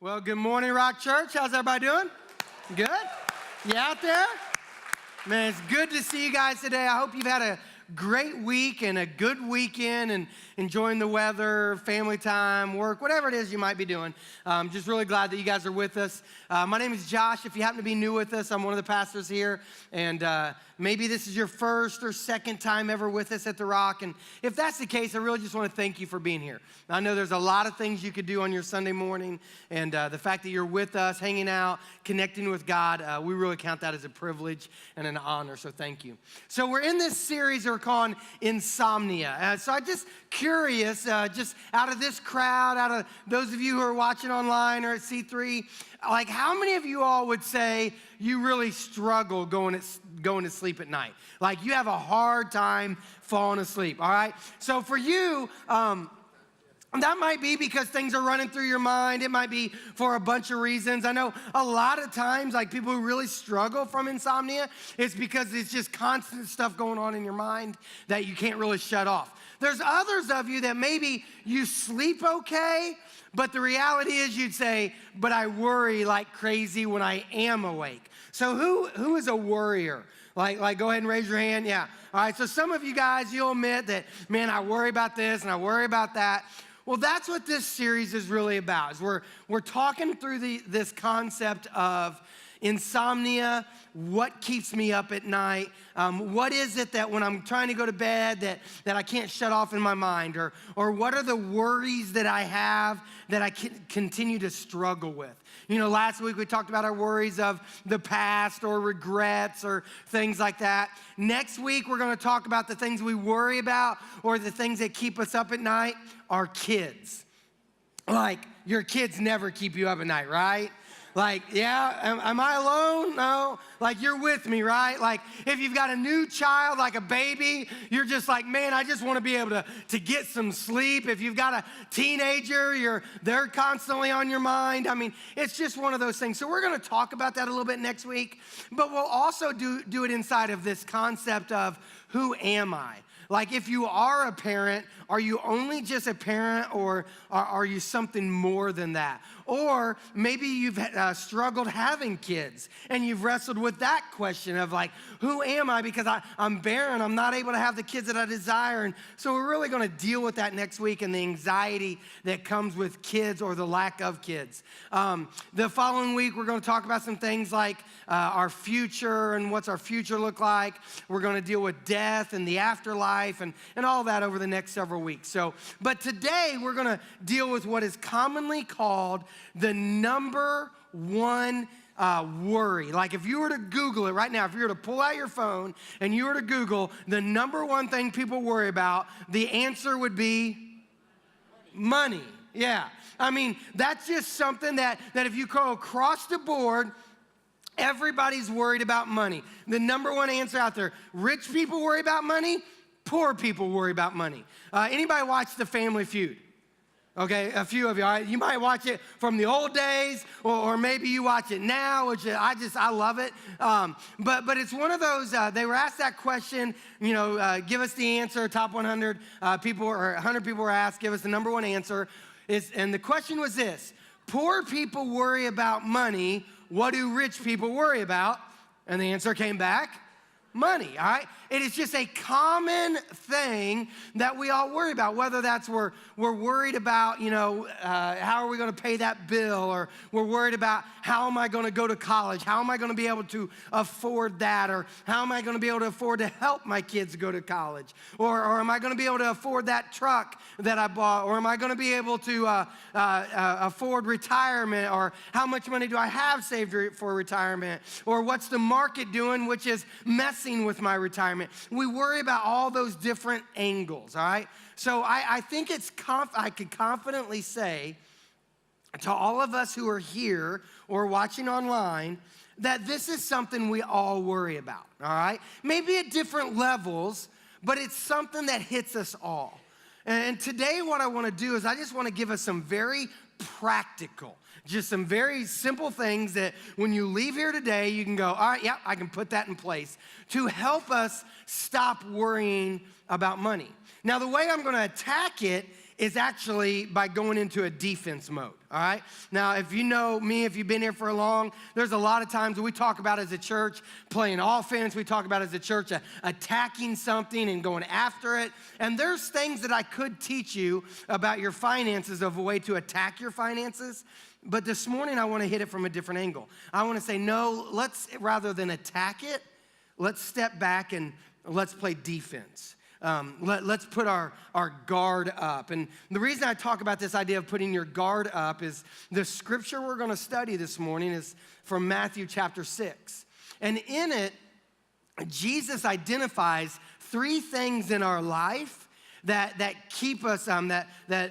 Well, good morning, Rock Church. How's everybody doing? Good? You out there? Man, it's good to see you guys today. I hope you've had a great week and a good weekend and enjoying the weather, family time, work, whatever it is you might be doing. Just really glad that you guys are with us. My name is Josh. If you happen to be new with us, I'm one of the pastors here. And maybe this is your first or second time ever with us at The Rock. And if that's the case, I really just want to thank you for being here. I know there's a lot of things you could do on your Sunday morning. And the fact that you're with us, hanging out, connecting with God, we really count that as a privilege and an honor. So thank you. So we're in this series that we're calling Insomnia. So I'm just curious, just out of this crowd, out of those of you who are watching online or at C3, like how many of you all would say you really struggle going to sleep at night? Like you have a hard time falling asleep, all right? So for you, that might be because things are running through your mind. It might be for a bunch of reasons. I know a lot of times, like people who really struggle from insomnia, it's because it's just constant stuff going on in your mind that you can't really shut off. There's others of you that maybe you sleep okay, but the reality is you'd say, but I worry like crazy when I am awake. So who is a worrier? Like go ahead and raise your hand. Yeah. All right. So some of you guys, you'll admit that, man, I worry about this and I worry about that. Well, that's what this series is really about. Is we're talking through this concept of insomnia, what keeps me up at night, what is it that when I'm trying to go to bed that I can't shut off in my mind, or what are the worries that I have that I can continue to struggle with. You know, last week we talked about our worries of the past or regrets or things like that. Next week we're going to talk about the things we worry about or the things that keep us up at night, our kids. Like, your kids never keep you up at night, right? Like, yeah, am I alone? No. Like, you're with me, right? Like, if you've got a new child, like a baby, you're just like, man, I just want to be able to get some sleep. If you've got a teenager, they're constantly on your mind. I mean, it's just one of those things. So we're going to talk about that a little bit next week, but we'll also do it inside of this concept of who am I? Like, if you are a parent, are you only just a parent, or are you something more than that? Or maybe you've struggled having kids and you've wrestled with that question of like, who am I? Because I'm barren, I'm not able to have the kids that I desire. And so we're really gonna deal with that next week and the anxiety that comes with kids or the lack of kids. The following week, we're gonna talk about some things like our future and what's our future look like. We're gonna deal with death and the afterlife and all that over the next several weeks. So, but today we're gonna deal with what is commonly called the number one worry. Like if you were to Google it right now, if you were to pull out your phone and you were to Google the number one thing people worry about, the answer would be money. Yeah. I mean, that's just something that if you go across the board, everybody's worried about money. The number one answer out there, rich people worry about money, poor people worry about money. Anybody watch The Family Feud? Okay, a few of you, all right? You might watch it from the old days, or maybe you watch it now, which I love it. But it's one of those, they were asked that question, you know, give us the answer, top 100 people, or 100 people were asked, give us the number one answer. And the question was this: poor people worry about money, what do rich people worry about? And the answer came back, money, all right? It is just a common thing that we all worry about, whether that's we're worried about, you know, how are we going to pay that bill, or we're worried about how am I going to go to college, how am I going to be able to afford that, or how am I going to be able to afford to help my kids go to college, or am I going to be able to afford that truck that I bought, or am I going to be able to afford retirement, or how much money do I have saved for retirement, or what's the market doing, which is messing with my retirement. We worry about all those different angles, all right? So I think I could confidently say to all of us who are here or watching online that this is something we all worry about, all right? Maybe at different levels, but it's something that hits us all. And today what I want to do is I just want to give us some very practical, just some very simple things that when you leave here today, you can go, all right, yeah, I can put that in place to help us stop worrying about money. Now, the way I'm going to attack it is actually by going into a defense mode, all right? Now, if you know me, if you've been here for long, there's a lot of times we talk about as a church playing offense. We talk about as a church attacking something and going after it. And there's things that I could teach you about your finances of a way to attack your finances. But this morning, I want to hit it from a different angle. I want to say, no, rather than attack it, let's step back and let's play defense. Let's put our guard up. And the reason I talk about this idea of putting your guard up is the scripture we're going to study this morning is from Matthew chapter 6. And in it, Jesus identifies 3 things in our life that keep us, that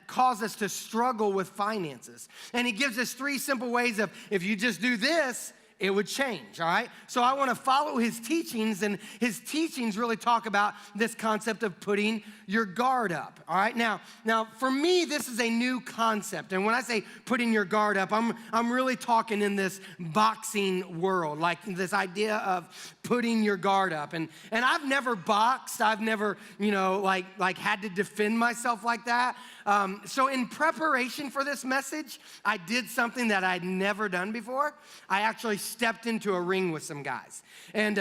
cause us to struggle with finances. And he gives us 3 simple ways of, if you just do this, it would change, all right? So I want to follow his teachings, and his teachings really talk about this concept of putting your guard up, all right? Now for me, this is a new concept, and when I say putting your guard up, I'm really talking in this boxing world, like this idea of putting your guard up. And I've never boxed. I've never, like had to defend myself like that. So in preparation for this message, I did something that I'd never done before. I actually stepped into a ring with some guys. And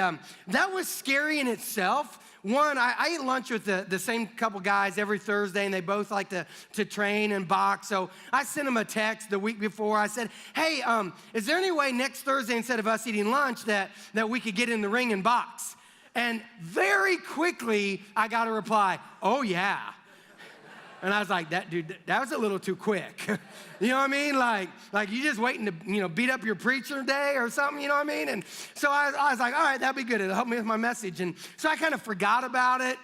that was scary in itself. One, I eat lunch with the same couple guys every Thursday, and they both like to train and box. So I sent them a text the week before. I said, hey, is there any way next Thursday, instead of us eating lunch, that we could get in the ring and box? And very quickly, I got a reply, oh, yeah. And I was like, that was a little too quick. You know what I mean? Like you just waiting to, beat up your preacher today or something, you know what I mean? And so I was like, all right, that'd be good. It'll help me with my message. And so I kind of forgot about it.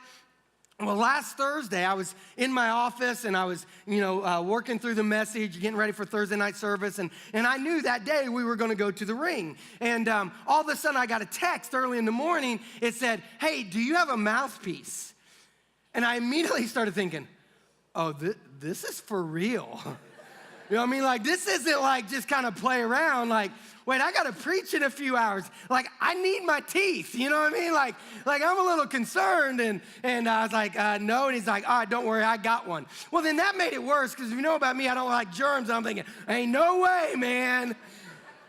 Well, last Thursday, I was in my office and I was, working through the message, getting ready for Thursday night service. And I knew that day we were going to go to the ring. And all of a sudden, I got a text early in the morning. It said, hey, do you have a mouthpiece? And I immediately started thinking, oh, this is for real. You know what I mean? Like, this isn't like just kind of play around. Like, wait, I got to preach in a few hours. Like, I need my teeth. You know what I mean? Like I'm a little concerned. And I was like, no. And he's like, all right, don't worry, I got one. Well, then that made it worse because if you know about me, I don't like germs. I'm thinking, ain't no way, man.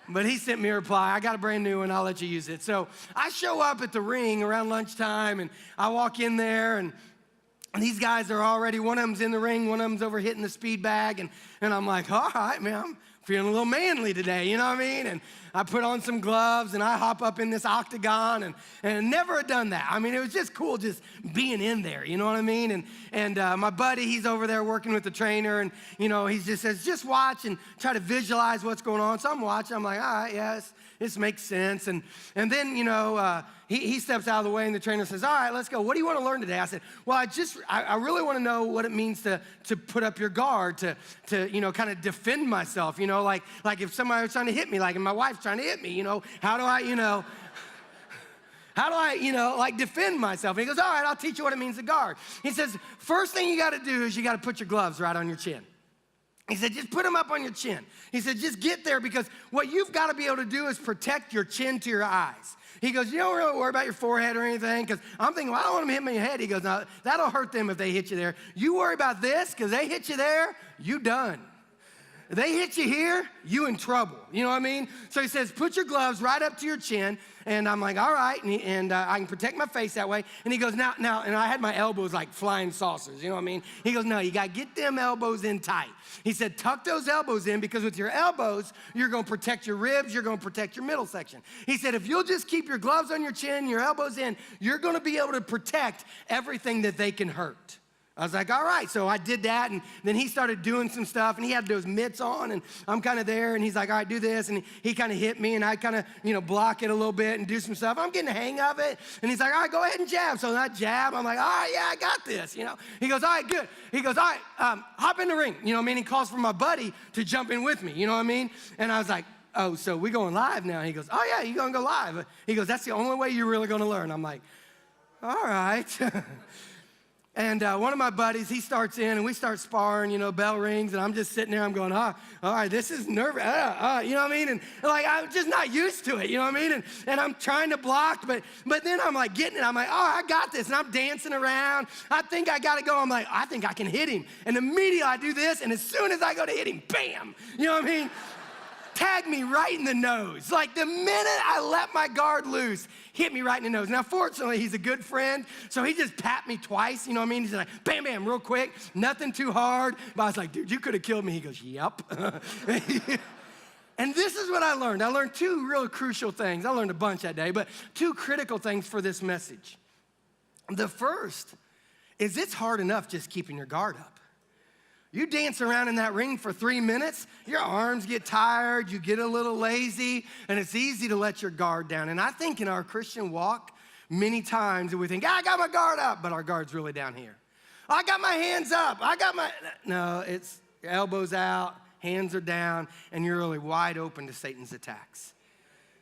But he sent me a reply. I got a brand new one. I'll let you use it. So I show up at the ring around lunchtime, and I walk in there, and these guys are already, one of them's in the ring, one of them's over hitting the speed bag, and I'm like, all right, man, I'm feeling a little manly today, you know what I mean? And I put on some gloves, and I hop up in this octagon, and I never had done that. I mean, it was just cool just being in there, you know what I mean? And my buddy, he's over there working with the trainer, and, he just says, just watch and try to visualize what's going on. So I'm watching. I'm like, all right, yes, this makes sense. And then, he steps out of the way, and the trainer says, all right, let's go. What do you want to learn today? I said, well, I really want to know what it means to put up your guard, to kind of defend myself, like if somebody was trying to hit me, like if my wife's trying to hit me, how do I, defend myself? And he goes, all right, I'll teach you what it means to guard. He says, first thing you got to do is you got to put your gloves right on your chin. He said, just put them up on your chin. He said, just get there, because what you've got to be able to do is protect your chin to your eyes. He goes, you don't really worry about your forehead or anything, because I'm thinking, well, I don't want them to hit me in your head. He goes, no, that'll hurt them if they hit you there. You worry about this, because they hit you there, you done. If they hit you here, you in trouble. You know what I mean? So he says, put your gloves right up to your chin. And I'm like, all right. And I can protect my face that way. And he goes, now, and I had my elbows like flying saucers. You know what I mean? He goes, no, you got to get them elbows in tight. He said, tuck those elbows in, because with your elbows, you're going to protect your ribs. You're going to protect your middle section. He said, if you'll just keep your gloves on your chin, your elbows in, you're going to be able to protect everything that they can hurt. I was like, all right. So I did that, and then he started doing some stuff, and he had those mitts on, and I'm kind of there, and he's like, all right, do this, and he kind of hit me, and I kind of, block it a little bit and do some stuff. I'm getting the hang of it, and he's like, all right, go ahead and jab. So I jab. I'm like, all right, yeah, I got this, He goes, all right, good. He goes, all right, hop in the ring, you know what I mean? He calls for my buddy to jump in with me, you know what I mean? And I was like, oh, so we going live now? He goes, oh, yeah, you're going to go live. He goes, that's the only way you're really going to learn. I'm like, all right. And one of my buddies, he starts in and we start sparring, bell rings, and I'm just sitting there, I'm going, all right, this is nervous, you know what I mean? And like, I'm just not used to it, you know what I mean? And I'm trying to block, but then I'm like getting it, I'm like, I got this, and I'm dancing around. I think I got to go, I'm like, I think I can hit him. And immediately I do this, and as soon as I go to hit him, bam, you know what I mean? Tagged me right in the nose. Like the minute I let my guard loose, hit me right in the nose. Now, fortunately, he's a good friend, so he just pat me twice, you know what I mean? He's like, bam, bam, real quick, nothing too hard. But I was like, dude, you could have killed me. He goes, yep. And this is what I learned. I learned two real crucial things. I learned a bunch that day, but two critical things for this message. The first is it's hard enough just keeping your guard up. You dance around in that ring for 3 minutes, your arms get tired, you get a little lazy, and it's easy to let your guard down. And I think in our Christian walk, many times we think, I got my guard up, but our guard's really down here. I got my hands up, no, it's your elbows out, hands are down, and you're really wide open to Satan's attacks.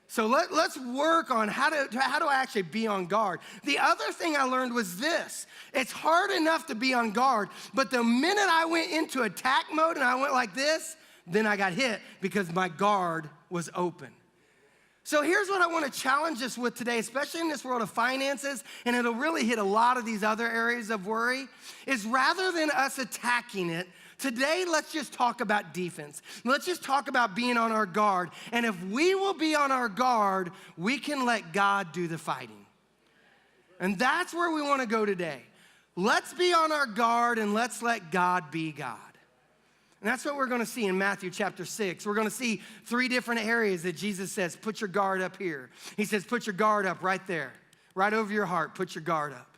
So let's work on how do I actually be on guard. The other thing I learned was this. It's hard enough to be on guard, but the minute I went into attack mode and I went like this, then I got hit because my guard was open. So here's what I want to challenge us with today, especially in this world of finances, and it'll really hit a lot of these other areas of worry, is rather than us attacking it, today, let's just talk about defense. Let's just talk about being on our guard. And if we will be on our guard, we can let God do the fighting. And that's where we want to go today. Let's be on our guard and let's let God be God. And that's what we're going to see in Matthew chapter 6. We're going to see 3 different areas that Jesus says, put your guard up here. He says, put your guard up right there, right over your heart, put your guard up.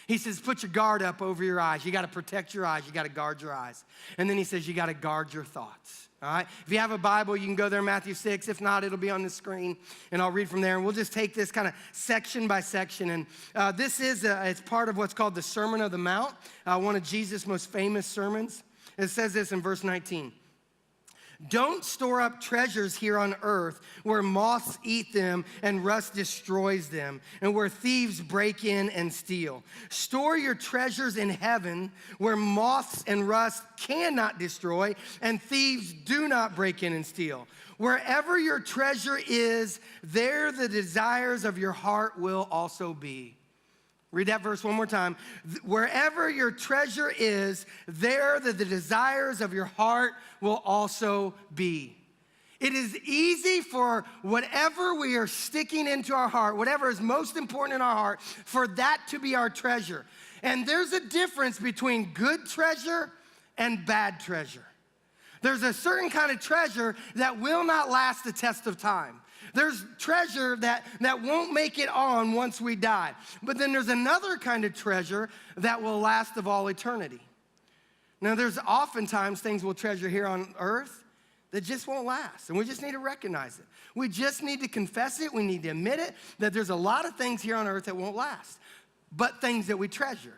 He says, put your guard up over your eyes. You got to protect your eyes. You got to guard your eyes. And then he says, you got to guard your thoughts. All right? If you have a Bible, you can go there, Matthew 6. If not, it'll be on the screen, and I'll read from there. And we'll just take this kind of section by section. And this is it's part of what's called the Sermon on the Mount, one of Jesus' most famous sermons. It says this in verse 19. Don't store up treasures here on earth where moths eat them and rust destroys them and where thieves break in and steal. Store your treasures in heaven where moths and rust cannot destroy and thieves do not break in and steal. Wherever your treasure is, there the desires of your heart will also be. Read that verse one more time. Wherever your treasure is, there the desires of your heart will also be. It is easy for whatever we are sticking into our heart, whatever is most important in our heart, for that to be our treasure. And there's a difference between good treasure and bad treasure. There's a certain kind of treasure that will not last the test of time. There's treasure that won't make it on once we die. But then there's another kind of treasure that will last of all eternity. Now, there's oftentimes things we'll treasure here on earth that just won't last, and we just need to recognize it. We just need to confess it. We need to admit it, that there's a lot of things here on earth that won't last, but things that we treasure.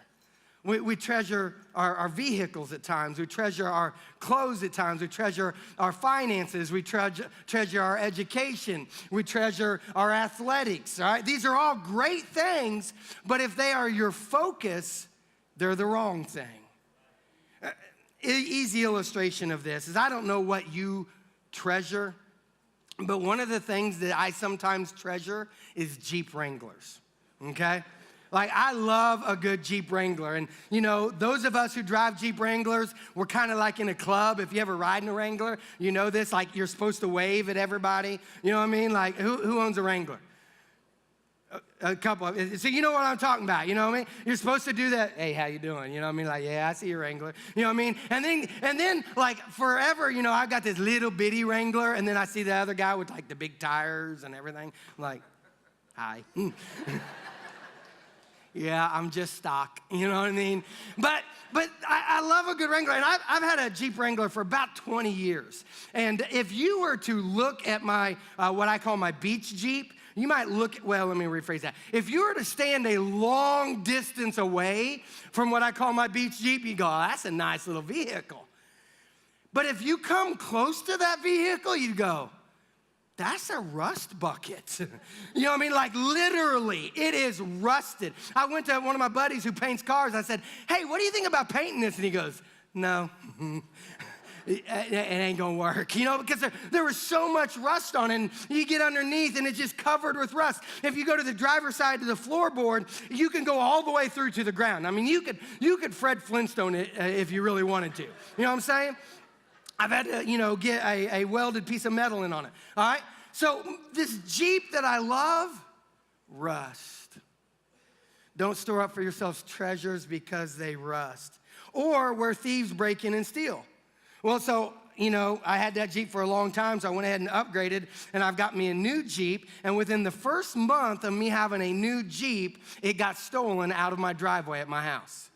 We treasure our vehicles at times. We treasure our clothes at times. We treasure our finances. We treasure our education. We treasure our athletics, all right? These are all great things, but if they are your focus, they're the wrong thing. Easy illustration of this is I don't know what you treasure, but one of the things that I sometimes treasure is Jeep Wranglers, okay? Like, I love a good Jeep Wrangler. And, you know, those of us who drive Jeep Wranglers, we're kind of like in a club. If you ever ride in a Wrangler, you know this, like you're supposed to wave at everybody. You know what I mean? Like, who owns a Wrangler? A couple of, so you know what I'm talking about, you know what I mean? You're supposed to do that, hey, how you doing? You know what I mean? Like, yeah, I see your Wrangler. You know what I mean? And then like forever, you know, I've got this little bitty Wrangler, and then I see the other guy with like the big tires and everything. I'm like, hi. Yeah, I'm just stock, you know what I mean? But I love a good Wrangler, and I've had a Jeep Wrangler for about 20 years. And if you were to look at my, what I call my beach Jeep, you might look, well, let me rephrase that. If you were to stand a long distance away from what I call my beach Jeep, you go, oh, that's a nice little vehicle. But if you come close to that vehicle, you go, that's a rust bucket. You know what I mean? Like literally, it is rusted. I went to one of my buddies who paints cars. I said, hey, what do you think about painting this? And he goes, no, it ain't gonna work. You know, because there was so much rust on it, and you get underneath and it's just covered with rust. If you go to the driver's side to the floorboard, you can go all the way through to the ground. I mean, you could Fred Flintstone it if you really wanted to. You know what I'm saying? I've had to, get a welded piece of metal in on it, all right? So this Jeep that I love, rust. Don't store up for yourselves treasures because they rust, or where thieves break in and steal. Well, so, I had that Jeep for a long time, so I went ahead and upgraded, and I've got me a new Jeep, and within the first month of me having a new Jeep, it got stolen out of my driveway at my house.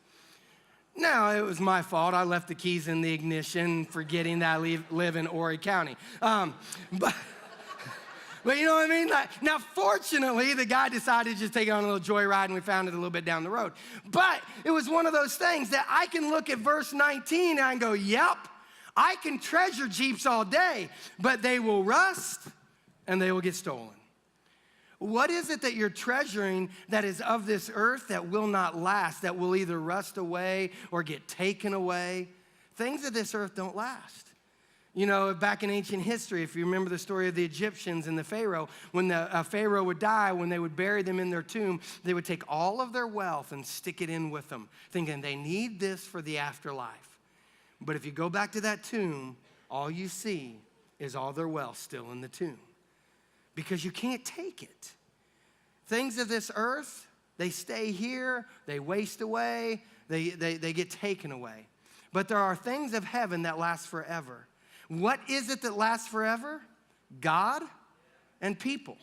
Now, it was my fault. I left the keys in the ignition, forgetting that I live in Horry County. But you know what I mean? Now, fortunately, the guy decided to just take it on a little joyride, and we found it a little bit down the road. But it was one of those things that I can look at verse 19 and I can go, yep, I can treasure Jeeps all day, but they will rust and they will get stolen. What is it that you're treasuring that is of this earth that will not last, that will either rust away or get taken away? Things of this earth don't last. Back in ancient history, if you remember the story of the Egyptians and the Pharaoh, when the Pharaoh would die, when they would bury them in their tomb, they would take all of their wealth and stick it in with them, thinking they need this for the afterlife. But if you go back to that tomb, all you see is all their wealth still in the tomb. Because you can't take it. Things of this earth, they stay here, they waste away, they get taken away. But there are things of heaven that last forever. What is it that lasts forever? God and people.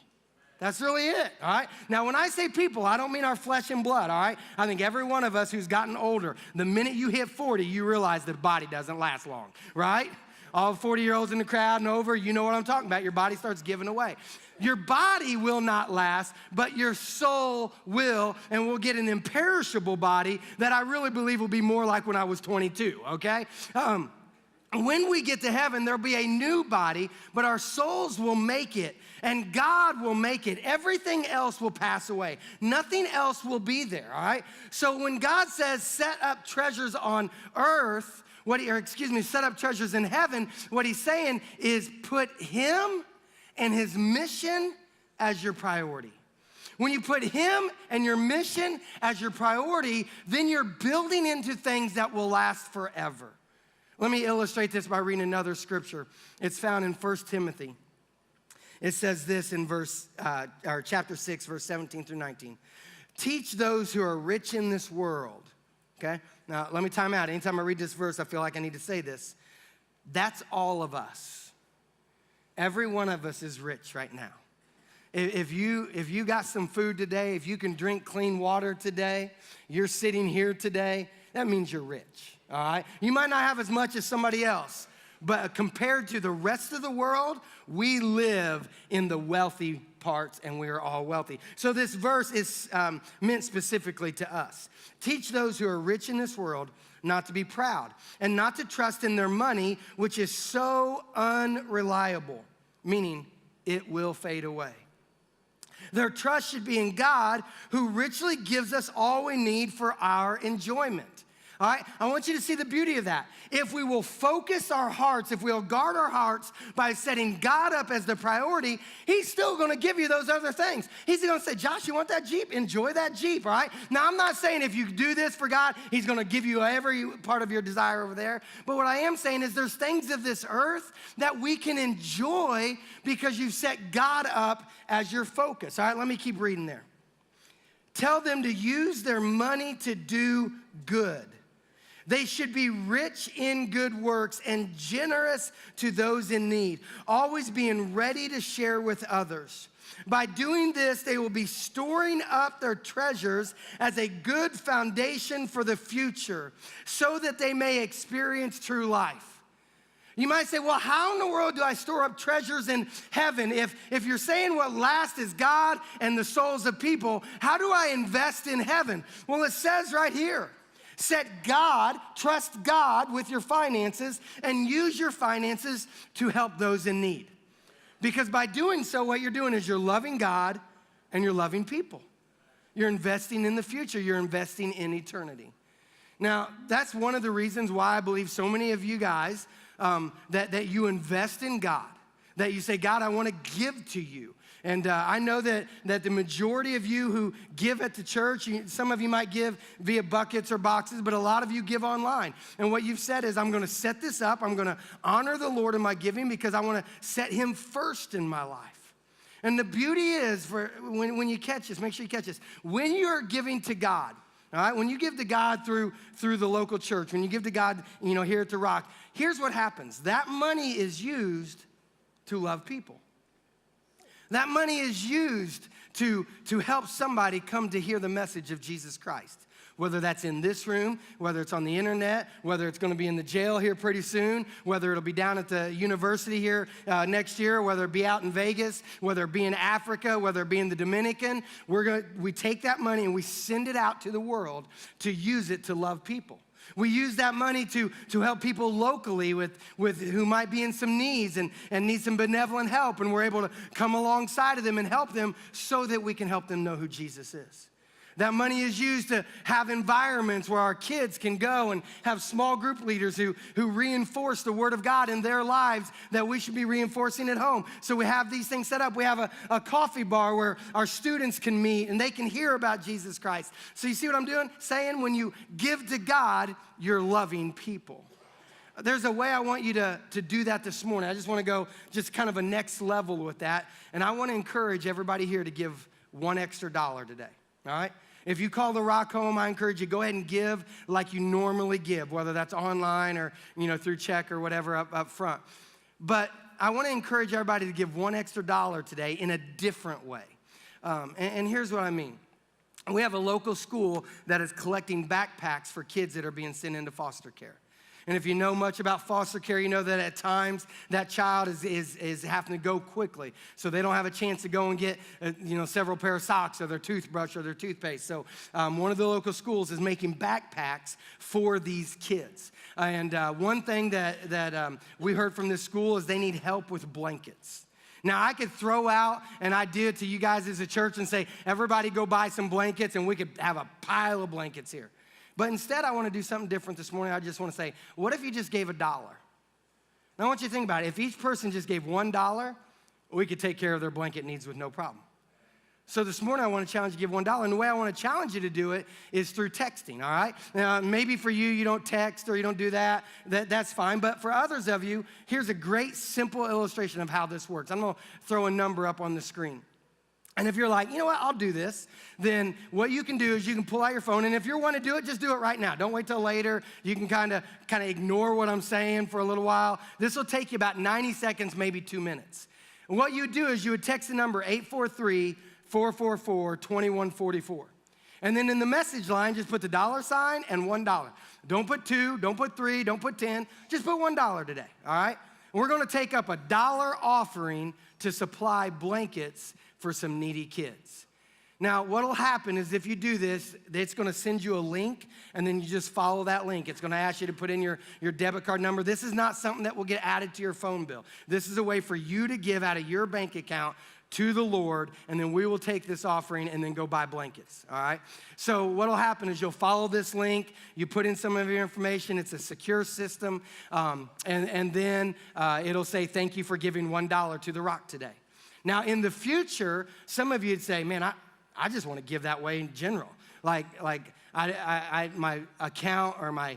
That's really it, all right? Now, when I say people, I don't mean our flesh and blood, all right? I think every one of us who's gotten older, the minute you hit 40, you realize the body doesn't last long, right? All 40-year-olds in the crowd and over, you know what I'm talking about. Your body starts giving away. Your body will not last, but your soul will, and we'll get an imperishable body that I really believe will be more like when I was 22, okay? When we get to heaven, there'll be a new body, but our souls will make it, and God will make it. Everything else will pass away. Nothing else will be there, all right? So when God says, set up treasures on earth, set up treasures in heaven, what he's saying is put him and his mission as your priority. When you put him and your mission as your priority, then you're building into things that will last forever. Let me illustrate this by reading another scripture. It's found in 1 Timothy. It says this in chapter 6, verse 17 through 19. Teach those who are rich in this world. Okay? Now, let me time out. Anytime I read this verse, I feel like I need to say this. That's all of us. Every one of us is rich right now. If you got some food today, if you can drink clean water today, you're sitting here today, that means you're rich, all right? You might not have as much as somebody else, but compared to the rest of the world, we live in the wealthy parts, and we are all wealthy. So this verse is meant specifically to us. Teach those who are rich in this world not to be proud and not to trust in their money, which is so unreliable, meaning it will fade away. Their trust should be in God, who richly gives us all we need for our enjoyment. All right, I want you to see the beauty of that. If we will focus our hearts, if we'll guard our hearts by setting God up as the priority, he's still gonna give you those other things. He's gonna say, Josh, you want that Jeep? Enjoy that Jeep, all right? Now, I'm not saying if you do this for God, he's gonna give you every part of your desire over there. But what I am saying is there's things of this earth that we can enjoy because you've set God up as your focus. All right, let me keep reading there. Tell them to use their money to do good. They should be rich in good works and generous to those in need, always being ready to share with others. By doing this, they will be storing up their treasures as a good foundation for the future, so that they may experience true life. You might say, well, how in the world do I store up treasures in heaven? If you're saying what lasts is God and the souls of people, how do I invest in heaven? Well, it says right here, trust God with your finances, and use your finances to help those in need. Because by doing so, what you're doing is you're loving God and you're loving people. You're investing in the future. You're investing in eternity. Now, that's one of the reasons why I believe so many of you guys, that you invest in God, that you say, God, I want to give to you. And I know that the majority of you who give at the church, some of you might give via buckets or boxes, but a lot of you give online. And what you've said is, I'm going to set this up. I'm going to honor the Lord in my giving because I want to set him first in my life. And the beauty is, for when you catch this, make sure you catch this. When you're giving to God, all right, when you give to God through the local church, when you give to God, here at the Rock, here's what happens. That money is used to love people. That money is used to help somebody come to hear the message of Jesus Christ. Whether that's in this room, whether it's on the internet, whether it's going to be in the jail here pretty soon, whether it'll be down at the university here next year, whether it be out in Vegas, whether it be in Africa, whether it be in the Dominican, we take that money and we send it out to the world to use it to love people. We use that money to help people locally with who might be in some needs and need some benevolent help, and we're able to come alongside of them and help them so that we can help them know who Jesus is. That money is used to have environments where our kids can go and have small group leaders who reinforce the Word of God in their lives that we should be reinforcing at home. So we have these things set up. We have a coffee bar where our students can meet and they can hear about Jesus Christ. So you see what I'm doing? Saying when you give to God, you're loving people. There's a way I want you to do that this morning. I just want to go just kind of a next level with that. And I want to encourage everybody here to give $1 extra today, all right? If you call the Rock home, I encourage you, go ahead and give like you normally give, whether that's online or through check or whatever up front. But I want to encourage everybody to give $1 extra today in a different way. And here's what I mean. We have a local school that is collecting backpacks for kids that are being sent into foster care. And if you know much about foster care, you know that at times that child is having to go quickly. So they don't have a chance to go and get, several pair of socks or their toothbrush or their toothpaste. So one of the local schools is making backpacks for these kids. And one thing that we heard from this school is they need help with blankets. Now, I could throw out an idea to you guys as a church and say, everybody go buy some blankets, and we could have a pile of blankets here. But instead, I want to do something different this morning. I just want to say, what if you just gave $1? Now, I want you to think about it. If each person just gave $1, we could take care of their blanket needs with no problem. So this morning, I want to challenge you to give $1. And the way I want to challenge you to do it is through texting, all right? Now, maybe for you, you don't text or you don't do that. That's fine. But for others of you, here's a great, simple illustration of how this works. I'm going to throw a number up on the screen. And if you're like, you know what, I'll do this, then what you can do is you can pull out your phone, and if you want to do it, just do it right now. Don't wait till later. You can kind of ignore what I'm saying for a little while. This will take you about 90 seconds, maybe 2 minutes. And what you would do is you would text the number 843-444-2144. And then in the message line, just put the $sign and $1. Don't put 2, don't put 3, don't put 10. Just put $1 today, all right? And we're going to take up a $1 offering to supply blankets for some needy kids. Now, what will happen is if you do this, it's going to send you a link, and then you just follow that link. It's going to ask you to put in your debit card number. This is not something that will get added to your phone bill. This is a way for you to give out of your bank account to the Lord, and then we will take this offering and then go buy blankets, all right? So what will happen is you'll follow this link, you put in some of your information, it's a secure system, and then it'll say, thank you for giving $1 to the Rock today. Now, in the future, some of you would say, man, I just want to give that way in general. Like my account or my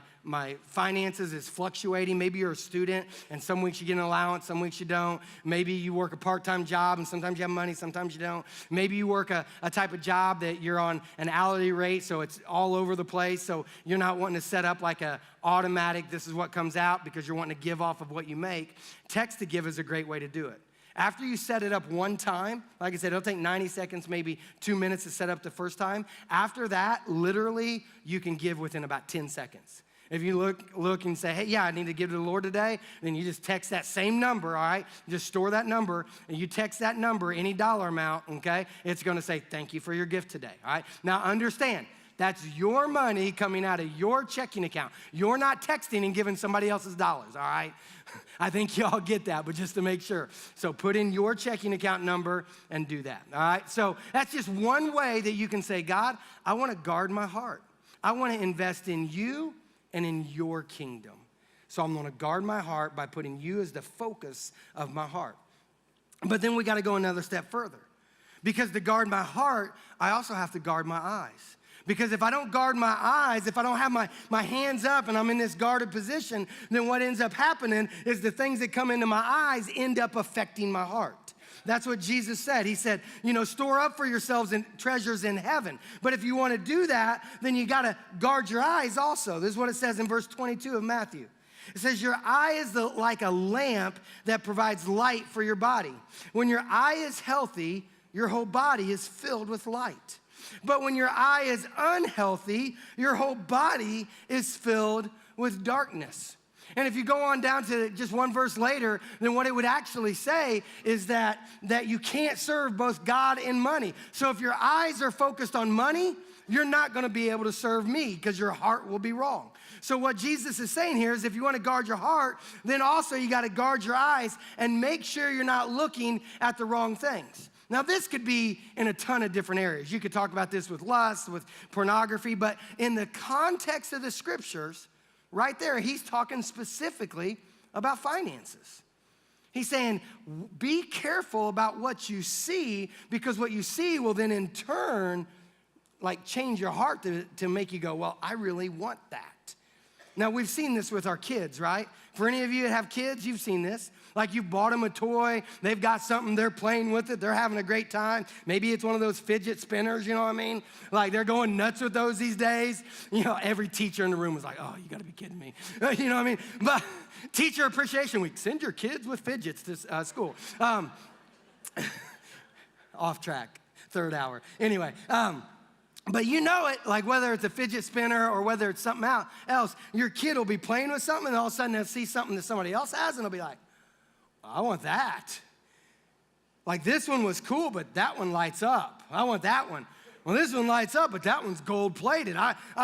finances is fluctuating. Maybe you're a student, and some weeks you get an allowance, some weeks you don't. Maybe you work a part-time job, and sometimes you have money, sometimes you don't. Maybe you work a type of job that you're on an hourly rate, so it's all over the place, so you're not wanting to set up like a automatic, this is what comes out, because you're wanting to give off of what you make. Text to give is a great way to do it. After you set it up one time, like I said, it'll take 90 seconds, maybe 2 minutes to set up the first time. After that, literally, you can give within about 10 seconds. If you look and say, hey, yeah, I need to give to the Lord today, then you just text that same number, all right? Just store that number, and you text that number, any dollar amount, okay? It's going to say, thank you for your gift today, all right? Now, understand, That's your money coming out of your checking account. You're not texting and giving somebody else's dollars, all right? I think y'all get that, but just to make sure. So put in your checking account number and do that, all right? So that's just one way that you can say, God, I want to guard my heart. I want to invest in you and in your kingdom. So I'm going to guard my heart by putting you as the focus of my heart. But then we got to go another step further. Because to guard my heart, I also have to guard my eyes. Because if I don't guard my eyes, if I don't have my hands up and I'm in this guarded position, then what ends up happening is the things that come into my eyes end up affecting my heart. That's what Jesus said. He said, store up for yourselves treasures in heaven. But if you want to do that, then you got to guard your eyes also. This is what it says in verse 22 of Matthew. It says, your eye is like a lamp that provides light for your body. When your eye is healthy, your whole body is filled with light. But when your eye is unhealthy, your whole body is filled with darkness. And if you go on down to just one verse later, then what it would actually say is that you can't serve both God and money. So if your eyes are focused on money, you're not going to be able to serve me because your heart will be wrong. So what Jesus is saying here is if you want to guard your heart, then also you got to guard your eyes and make sure you're not looking at the wrong things. Now, this could be in a ton of different areas. You could talk about this with lust, with pornography, but in the context of the scriptures, right there, he's talking specifically about finances. He's saying, be careful about what you see, because what you see will then in turn, change your heart to make you go, well, I really want that. Now, we've seen this with our kids, right? For any of you that have kids, you've seen this. You bought them a toy, they've got something, they're playing with it, they're having a great time. Maybe it's one of those fidget spinners, you know what I mean? They're going nuts with those these days. Every teacher in the room was like, oh, you gotta be kidding me. You know what I mean? But Teacher Appreciation Week, send your kids with fidgets to school. Off track, third hour. Anyway, but whether it's a fidget spinner or whether it's something else, your kid will be playing with something and all of a sudden they'll see something that somebody else has and they'll be like, I want that. This one was cool, but that one lights up. I want that one. Well, this one lights up, but that one's gold plated.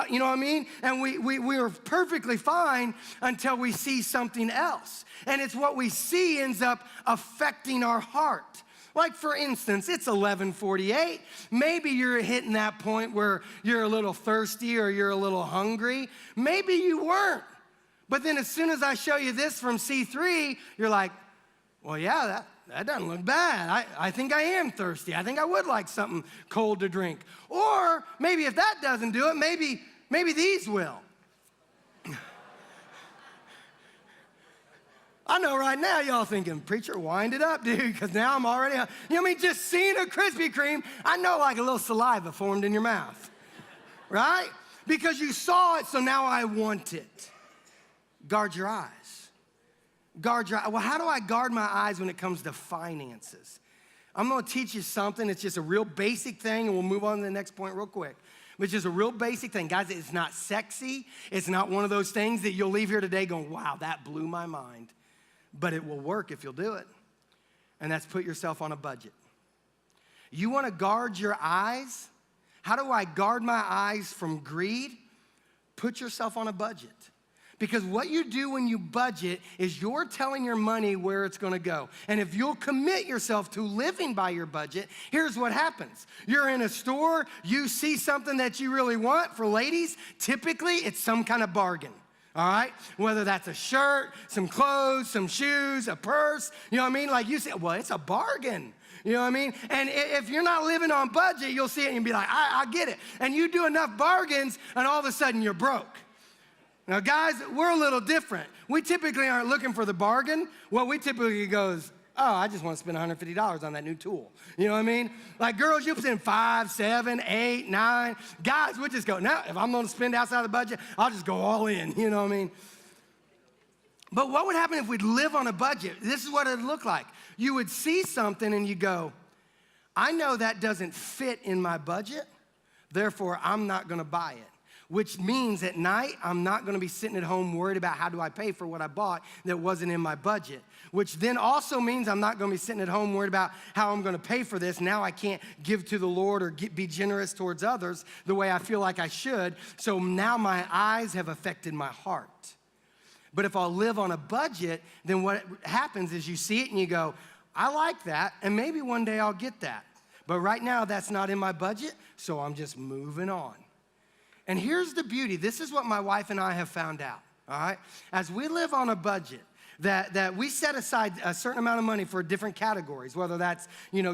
You know what I mean? And we are perfectly fine until we see something else. And it's what we see ends up affecting our heart. For instance, it's 11:48. Maybe you're hitting that point where you're a little thirsty or you're a little hungry. Maybe you weren't. But then as soon as I show you this from C3, you're like, well, yeah, that doesn't look bad. I think I am thirsty. I think I would like something cold to drink. Or maybe if that doesn't do it, maybe these will. I know right now y'all thinking, preacher, wind it up, dude, because now I'm already, just seeing a Krispy Kreme, I know a little saliva formed in your mouth, right? Because you saw it, so now I want it. Guard your eyes. Well, how do I guard my eyes when it comes to finances? I'm going to teach you something. It's just a real basic thing, and we'll move on to the next point real quick. But it's just a real basic thing. Guys, it's not sexy. It's not one of those things that you'll leave here today going, wow, that blew my mind. But it will work if you'll do it. And that's put yourself on a budget. You want to guard your eyes? How do I guard my eyes from greed? Put yourself on a budget. Because what you do when you budget is you're telling your money where it's going to go. And if you'll commit yourself to living by your budget, here's what happens. You're in a store, you see something that you really want. For ladies, typically it's some kind of bargain. All right? Whether that's a shirt, some clothes, some shoes, a purse, you know what I mean? You say, well, it's a bargain. You know what I mean? And if you're not living on budget, you'll see it and you'll be like, I get it. And you do enough bargains and all of a sudden you're broke. Now, guys, we're a little different. We typically aren't looking for the bargain. What we typically go is, oh, I just want to spend $150 on that new tool. You know what I mean? Girls, you spend 5, 7, 8, 9. Guys, we just go, no, if I'm going to spend outside the budget, I'll just go all in. You know what I mean? But what would happen if we'd live on a budget? This is what it would look like. You would see something and you go, I know that doesn't fit in my budget, therefore I'm not going to buy it. which means at night, I'm not gonna be sitting at home worried about how do I pay for what I bought that wasn't in my budget, which then also means I'm not gonna be sitting at home worried about how I'm gonna pay for this. Now I can't give to the Lord or be generous towards others the way I feel like I should. So now my eyes have affected my heart. But if I'll live on a budget, then what happens is you see it and you go, I like that, and maybe one day I'll get that. But right now, that's not in my budget, so I'm just moving on. And here's the beauty. This is what my wife and I have found out, all right? As we live on a budget, that we set aside a certain amount of money for different categories, whether that's,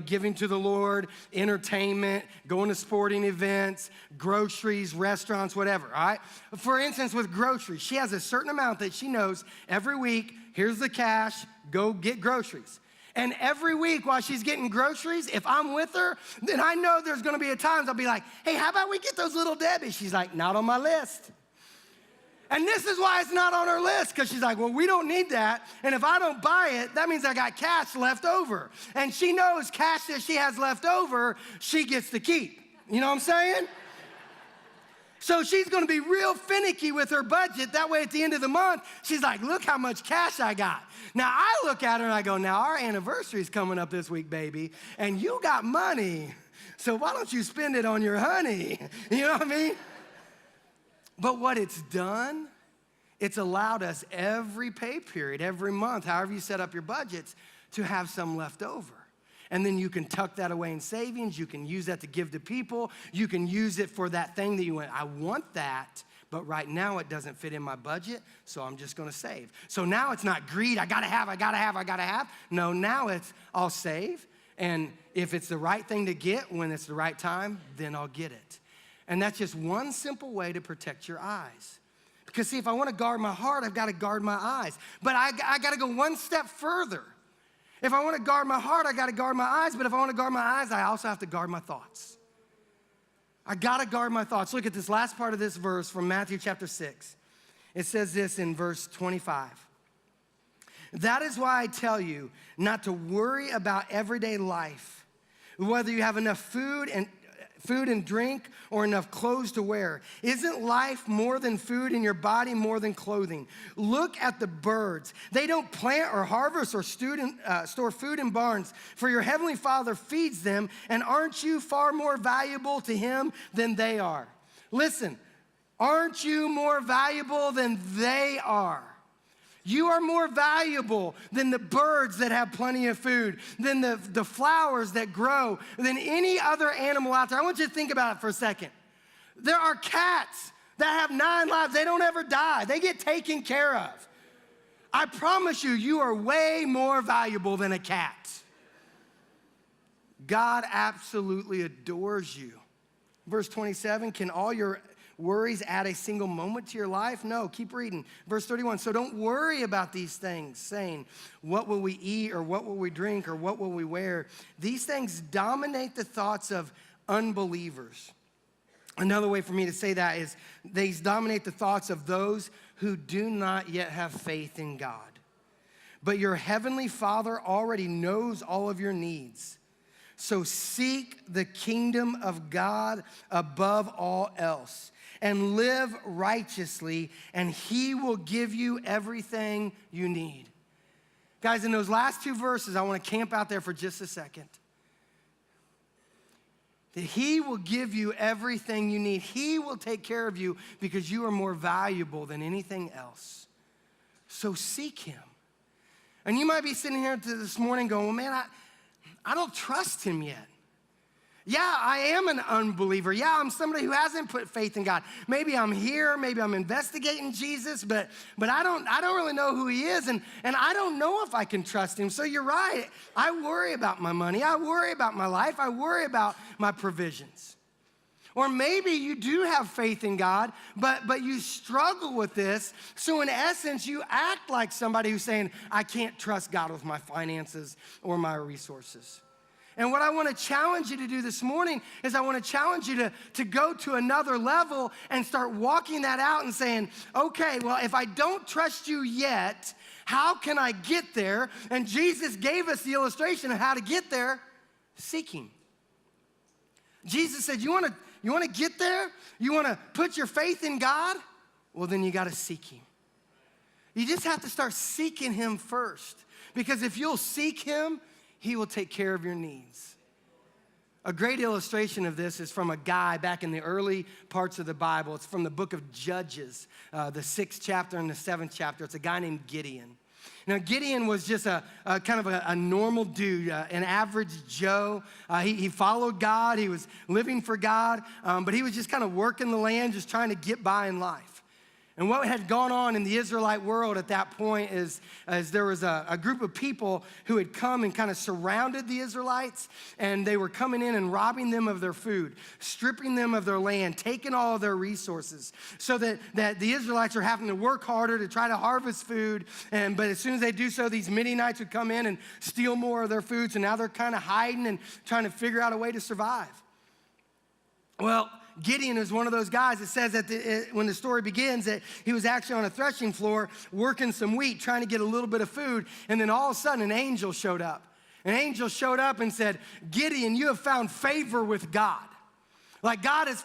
giving to the Lord, entertainment, going to sporting events, groceries, restaurants, whatever, all right? For instance, with groceries, she has a certain amount that she knows every week, here's the cash, go get groceries. And every week while she's getting groceries, if I'm with her, then I know there's gonna be a times I'll be like, hey, how about we get those Little Debbie? She's like, not on my list. And this is why it's not on her list, because she's like, well, we don't need that. And if I don't buy it, that means I got cash left over. And she knows cash that she has left over, she gets to keep. You know what I'm saying? So she's gonna be real finicky with her budget. That way at the end of the month, she's like, look how much cash I got. Now I look at her and I go, now our anniversary's coming up this week, baby, and you got money. So why don't you spend it on your honey? You know what I mean? But what it's done, it's allowed us every pay period, every month, however you set up your budgets, to have some left over. And then you can tuck that away in savings. You can use that to give to people. You can use it for that thing that you went, I want that, but right now it doesn't fit in my budget, so I'm just gonna save. So now it's not greed, I gotta have. No, now it's, I'll save, and if it's the right thing to get when it's the right time, then I'll get it. And that's just one simple way to protect your eyes. Because see, if I wanna guard my heart, I've gotta guard my eyes. But I gotta go one step further. If I wanna guard my heart, I gotta guard my eyes, but if I wanna guard my eyes, I also have to guard my thoughts. I gotta guard my thoughts. Look at this last part of this verse from Matthew chapter 6. It says this in verse 25. That is why I tell you not to worry about everyday life, whether you have enough food and drink or enough clothes to wear. Isn't life more than food and your body more than clothing? Look at the birds. They don't plant or harvest or store food in barns, for your heavenly Father feeds them, and aren't you far more valuable to him than they are? Listen, aren't you more valuable than they are? You are more valuable than the birds that have plenty of food, than the flowers that grow, than any other animal out there. I want you to think about it for a second. There are cats that have 9 lives. They don't ever die. They get taken care of. I promise you, you are way more valuable than a cat. God absolutely adores you. Verse 27, can all your worries add a single moment to your life? No, keep reading. Verse 31, so don't worry about these things, saying, what will we eat, or what will we drink, or what will we wear? These things dominate the thoughts of unbelievers. Another way for me to say that is, they dominate the thoughts of those who do not yet have faith in God. But your heavenly Father already knows all of your needs. So seek the kingdom of God above all else, and live righteously, and he will give you everything you need. Guys, in those last 2 verses, I want to camp out there for just a second. That he will give you everything you need. He will take care of you because you are more valuable than anything else. So seek him. And you might be sitting here this morning going, well, man, I don't trust him yet. Yeah, I am an unbeliever. Yeah, I'm somebody who hasn't put faith in God. Maybe I'm here, maybe I'm investigating Jesus, but I don't really know who he is, and I don't know if I can trust him. So you're right. I worry about my money. I worry about my life. I worry about my provisions. Or maybe you do have faith in God, but you struggle with this. So in essence, you act like somebody who's saying, I can't trust God with my finances or my resources. And what I want to challenge you to do this morning is I want to challenge you to go to another level and start walking that out and saying, okay, well, if I don't trust you yet, how can I get there? And Jesus gave us the illustration of how to get there, seeking. Jesus said, you want You want to get there? You want to put your faith in God? Well, then you got to seek him. You just have to start seeking him first. Because if you'll seek him, he will take care of your needs. A great illustration of this is from a guy back in the early parts of the Bible. It's from the book of Judges, the 6th chapter and the 7th chapter. It's a guy named Gideon. Now, Gideon was just a kind of a normal dude, an average Joe. He followed God. He was living for God, but he was just kind of working the land, just trying to get by in life. And what had gone on in the Israelite world at that point is there was a group of people who had come and kind of surrounded the Israelites, and they were coming in and robbing them of their food, stripping them of their land, taking all of their resources, so that the Israelites are having to work harder to try to harvest food. But as soon as they do so, these Midianites would come in and steal more of their food, so now they're kind of hiding and trying to figure out a way to survive. Well, Gideon is one of those guys. It says that when the story begins that he was actually on a threshing floor working some wheat, trying to get a little bit of food, and then all of a sudden an angel showed up. An angel showed up and said, Gideon, you have found favor with God. Like God has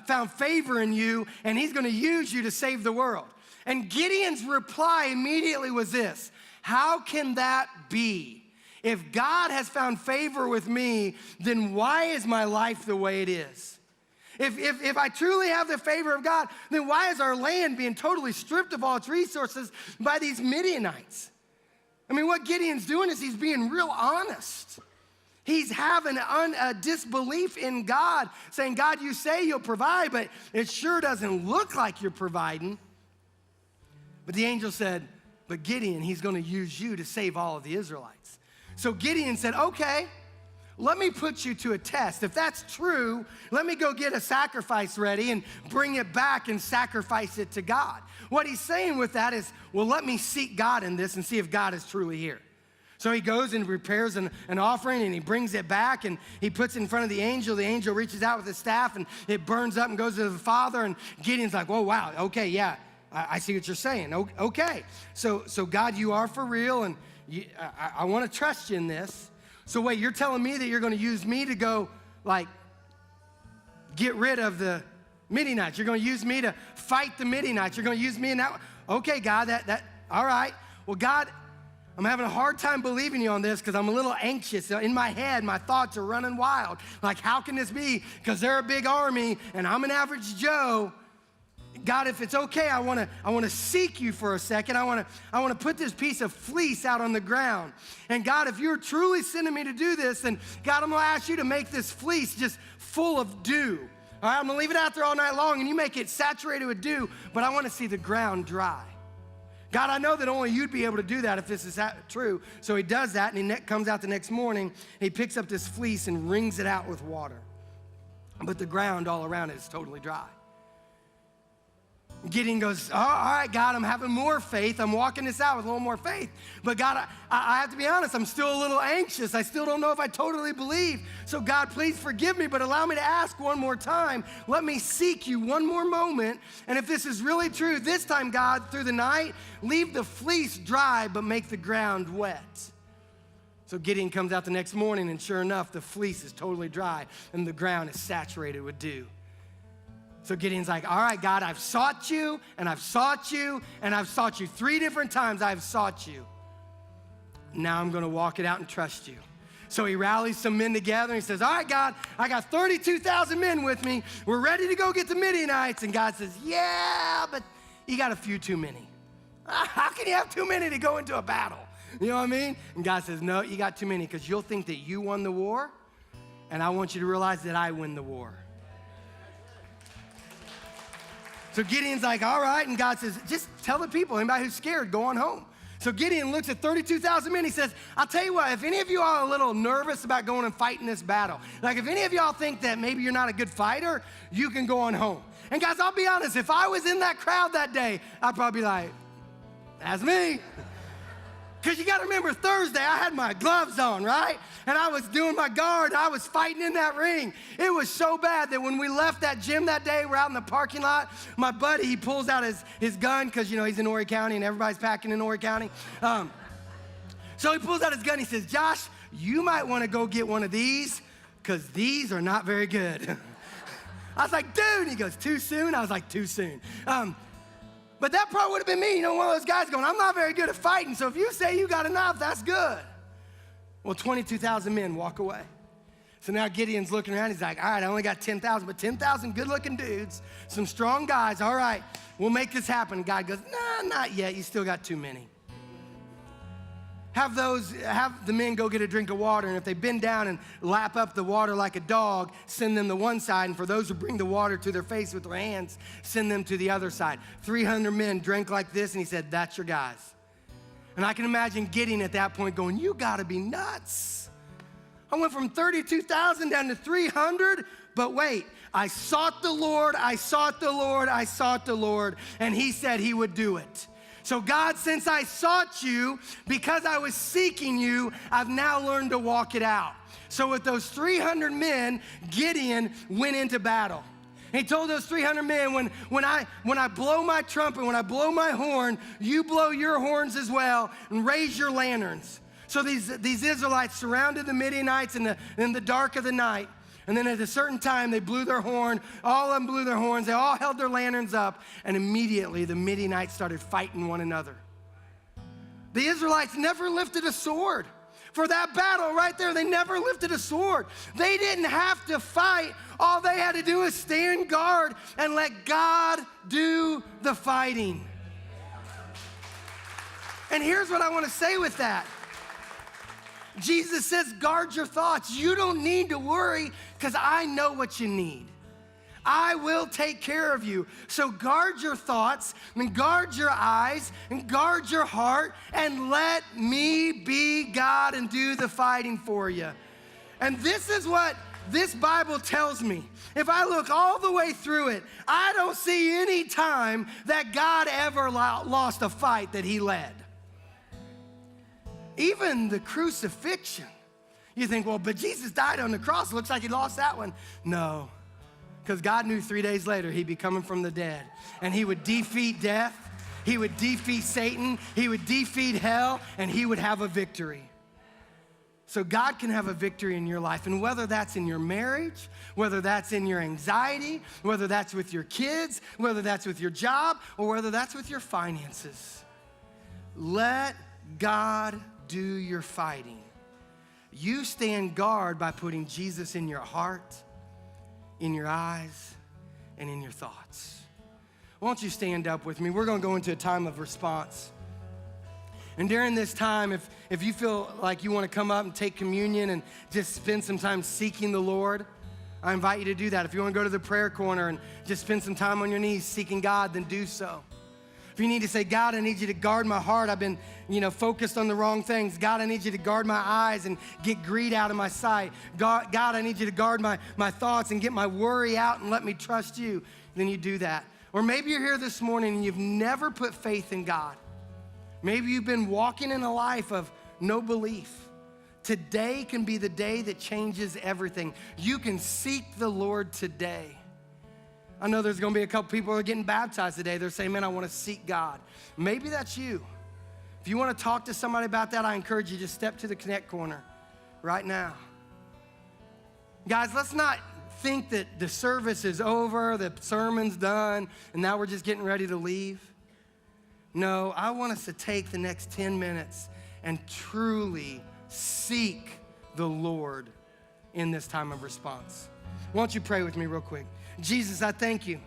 found favor in you, and he's going to use you to save the world. And Gideon's reply immediately was this: how can that be? If God has found favor with me, then why is my life the way it is? If I truly have the favor of God, then why is our land being totally stripped of all its resources by these Midianites? I mean, what Gideon's doing is he's being real honest. He's having a disbelief in God, saying, God, you say you'll provide, but it sure doesn't look like you're providing. But the angel said, but Gideon, he's going to use you to save all of the Israelites. So Gideon said, okay, let me put you to a test. If that's true, let me go get a sacrifice ready and bring it back and sacrifice it to God. What he's saying with that is, well, let me seek God in this and see if God is truly here. So he goes and prepares an offering, and he brings it back, and he puts it in front of the angel. The angel reaches out with his staff, and it burns up and goes to the Father, and Gideon's like, whoa, wow, okay, yeah, I see what you're saying. Okay, so God, you are for real, and I want to trust you in this. So wait, you're telling me that you're going to use me to go, like, get rid of the Midianites. You're going to use me to fight the Midianites. You're going to use me in that. Okay, God, all right. Well, God, I'm having a hard time believing you on this because I'm a little anxious. In my head, my thoughts are running wild. Like, how can this be? Because they're a big army, and I'm an average Joe. God, if it's okay, I want to seek you for a second. I want to put this piece of fleece out on the ground. And God, if you're truly sending me to do this, then God, I'm going to ask you to make this fleece just full of dew. All right, I'm going to leave it out there all night long, and you make it saturated with dew, but I want to see the ground dry. God, I know that only you'd be able to do that if this is true. So he does that, and he comes out the next morning, and he picks up this fleece and wrings it out with water. But the ground all around it is totally dry. Gideon goes, all right, God, I'm having more faith. I'm walking this out with a little more faith. But God, I have to be honest, I'm still a little anxious. I still don't know if I totally believe. So God, please forgive me, but allow me to ask one more time. Let me seek you one more moment. And if this is really true, this time, God, through the night, leave the fleece dry, but make the ground wet. So Gideon comes out the next morning, and sure enough, the fleece is totally dry, and the ground is saturated with dew. So Gideon's like, all right, God, I've sought you, and I've sought you, and I've sought you 3 different times. I've sought you. Now I'm going to walk it out and trust you. So he rallies some men together, and he says, all right, God, I got 32,000 men with me. We're ready to go get the Midianites. And God says, yeah, but you got a few too many. How can you have too many to go into a battle? You know what I mean? And God says, no, you got too many, because you'll think that you won the war, and I want you to realize that I win the war. So Gideon's like, all right, and God says, just tell the people, anybody who's scared, go on home. So Gideon looks at 32,000 men. He says, I'll tell you what, if any of you are a little nervous about going and fighting this battle, like if any of y'all think that maybe you're not a good fighter, you can go on home. And guys, I'll be honest, if I was in that crowd that day, I'd probably be like, that's me. Because you got to remember, Thursday, I had my gloves on, right? And I was doing my guard. I was fighting in that ring. It was so bad that when we left that gym that day, we're out in the parking lot, my buddy, he pulls out his gun because, you know, he's in Horry County and everybody's packing in Horry County. So he pulls out his gun. He says, Josh, you might want to go get one of these because these are not very good. I was like, dude. He goes, too soon? I was like, too soon. But that probably would have been me, one of those guys going, I'm not very good at fighting, so if you say you got enough, that's good. Well, 22,000 men walk away. So now Gideon's looking around, he's like, all right, I only got 10,000, but 10,000 good-looking dudes, some strong guys, all right, we'll make this happen. God goes, nah, not yet, you still got too many. Have the men go get a drink of water, and if they bend down and lap up the water like a dog, send them to one side, and for those who bring the water to their face with their hands, send them to the other side. 300 men drank like this, and he said, that's your guys. And I can imagine Gideon at that point going, you gotta be nuts. I went from 32,000 down to 300, but wait, I sought the Lord, I sought the Lord, I sought the Lord, and he said he would do it. So God, since I sought you, because I was seeking you, I've now learned to walk it out. So with those 300 men, Gideon went into battle. He told those 300 men, when I blow my trumpet, when I blow my horn, you blow your horns as well and raise your lanterns. So these Israelites surrounded the Midianites in the dark of the night. And then at a certain time, they blew their horn. All of them blew their horns. They all held their lanterns up. And immediately, the Midianites started fighting one another. The Israelites never lifted a sword. For that battle right there, they never lifted a sword. They didn't have to fight. All they had to do is stand guard and let God do the fighting. And here's what I want to say with that. Jesus says, guard your thoughts. You don't need to worry because I know what you need. I will take care of you. So guard your thoughts and guard your eyes and guard your heart and let me be God and do the fighting for you. And this is what this Bible tells me. If I look all the way through it, I don't see any time that God ever lost a fight that he led. Even the crucifixion. You think, well, but Jesus died on the cross. It looks like he lost that one. No, because God knew 3 days later he'd be coming from the dead. And he would defeat death. He would defeat Satan. He would defeat hell. And he would have a victory. So God can have a victory in your life. And whether that's in your marriage, whether that's in your anxiety, whether that's with your kids, whether that's with your job, or whether that's with your finances, let God do your fighting. You stand guard by putting Jesus in your heart, in your eyes, and in your thoughts. Why don't you stand up with me? We're going to go into a time of response. And during this time, if you feel like you want to come up and take communion and just spend some time seeking the Lord, I invite you to do that. If you want to go to the prayer corner and just spend some time on your knees seeking God, then do so. If you need to say, God, I need you to guard my heart. I've been, focused on the wrong things. God, I need you to guard my eyes and get greed out of my sight. God, I need you to guard my thoughts and get my worry out and let me trust you. Then you do that. Or maybe you're here this morning and you've never put faith in God. Maybe you've been walking in a life of no belief. Today can be the day that changes everything. You can seek the Lord today. I know there's gonna be a couple people who are getting baptized today. They're saying, man, I wanna seek God. Maybe that's you. If you wanna talk to somebody about that, I encourage you to step to the Connect corner right now. Guys, let's not think that the service is over, the sermon's done, and now we're just getting ready to leave. No, I want us to take the next 10 minutes and truly seek the Lord in this time of response. Why don't you pray with me real quick? Jesus, I thank you.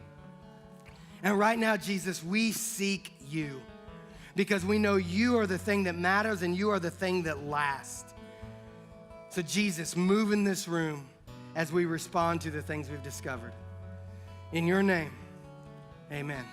And right now, Jesus, we seek you because we know you are the thing that matters and you are the thing that lasts. So Jesus, move in this room as we respond to the things we've discovered. In your name, amen.